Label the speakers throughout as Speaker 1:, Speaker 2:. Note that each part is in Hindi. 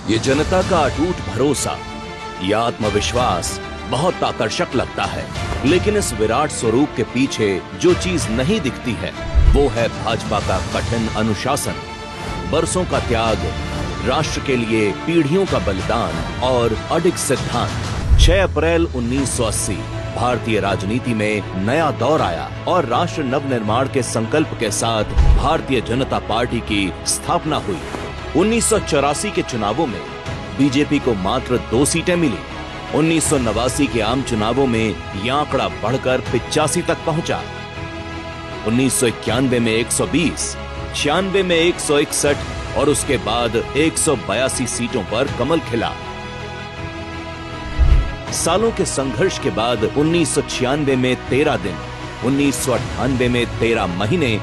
Speaker 1: ये जनता का अटूट भरोसा, ये आत्मविश्वास बहुत आकर्षक लगता है, लेकिन इस विराट स्वरूप के पीछे जो चीज नहीं दिखती है वो है भाजपा का कठिन अनुशासन, बरसों का त्याग, राष्ट्र के लिए पीढ़ियों का बलिदान और अडिग सिद्धांत। 6 अप्रैल 1980 भारतीय राजनीति में नया दौर आया और राष्ट्र नवनिर्माण के संकल्प के साथ भारतीय जनता पार्टी की स्थापना हुई। 1984 के चुनावों में बीजेपी को मात्र 2 सीटें मिली। 1989 के आम चुनावों में यह आंकड़ा बढ़कर 85 तक पहुंचा। 1991 में 120, 96 में 161 और उसके बाद 182 सीटों पर कमल खिला। सालों के संघर्ष के बाद 1996 में 13 दिन, 1998 में 13 महीने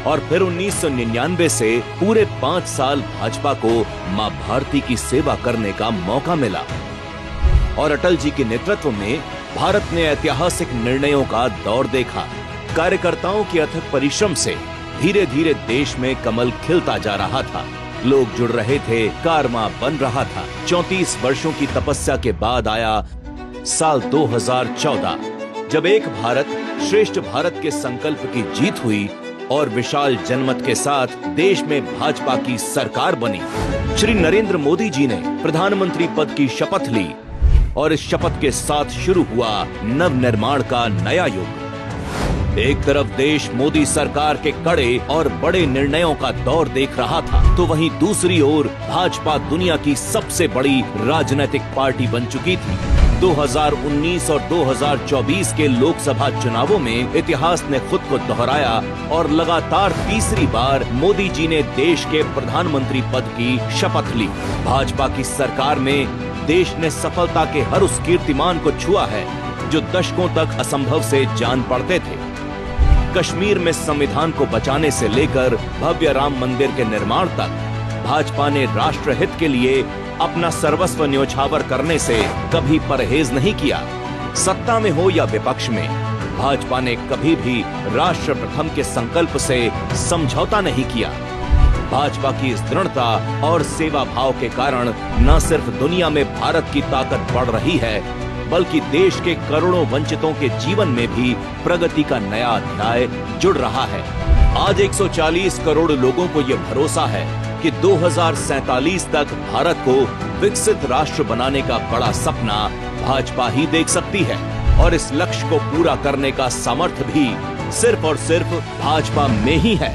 Speaker 1: और फिर 1999 से पूरे 5 साल भाजपा को मां भारती की सेवा करने का मौका मिला और अटल जी के नेतृत्व में भारत ने ऐतिहासिक निर्णयों का दौर देखा। कार्यकर्ताओं के अथक परिश्रम से धीरे धीरे देश में कमल खिलता जा रहा था, लोग जुड़ रहे थे, कारवां बन रहा था। 34 वर्षों की तपस्या के बाद आया साल 2014, जब एक भारत श्रेष्ठ भारत के संकल्प की जीत हुई और विशाल जनमत के साथ देश में भाजपा की सरकार बनी। श्री नरेंद्र मोदी जी ने प्रधानमंत्री पद की शपथ ली और इस शपथ के साथ शुरू हुआ नवनिर्माण का नया युग। एक तरफ देश मोदी सरकार के कड़े और बड़े निर्णयों का दौर देख रहा था, तो वहीं दूसरी ओर भाजपा दुनिया की सबसे बड़ी राजनीतिक पार्टी बन चुकी थी। 2019 और 2024 के लोकसभा चुनावों में इतिहास ने खुद को दोहराया और लगातार तीसरी बार मोदी जी ने देश के प्रधानमंत्री पद की शपथ ली। भाजपा की सरकार में देश ने सफलता के हर उस कीर्तिमान को छुआ है जो दशकों तक असंभव से जान पड़ते थे। कश्मीर में संविधान को बचाने से लेकर भव्य राम मंदिर के निर्माण तक भाजपा ने राष्ट्रहित के लिए अपना सर्वस्व न्योछावर करने से कभी परहेज नहीं किया। सत्ता में हो या विपक्ष में, भाजपा ने कभी भी राष्ट्र प्रथम के संकल्प से समझौता नहीं किया। भाजपा की इस दृढ़ता और सेवा भाव के कारण न सिर्फ दुनिया में भारत की ताकत बढ़ रही है, बल्कि देश के करोड़ों वंचितों के जीवन में भी प्रगति का नया अध्याय जुड़ रहा है। आज 140 करोड़ लोगों को यह भरोसा है कि 2047 तक भारत को विकसित राष्ट्र बनाने का बड़ा सपना भाजपा ही देख सकती है और इस लक्ष्य को पूरा करने का सामर्थ्य भी सिर्फ और सिर्फ भाजपा में ही है।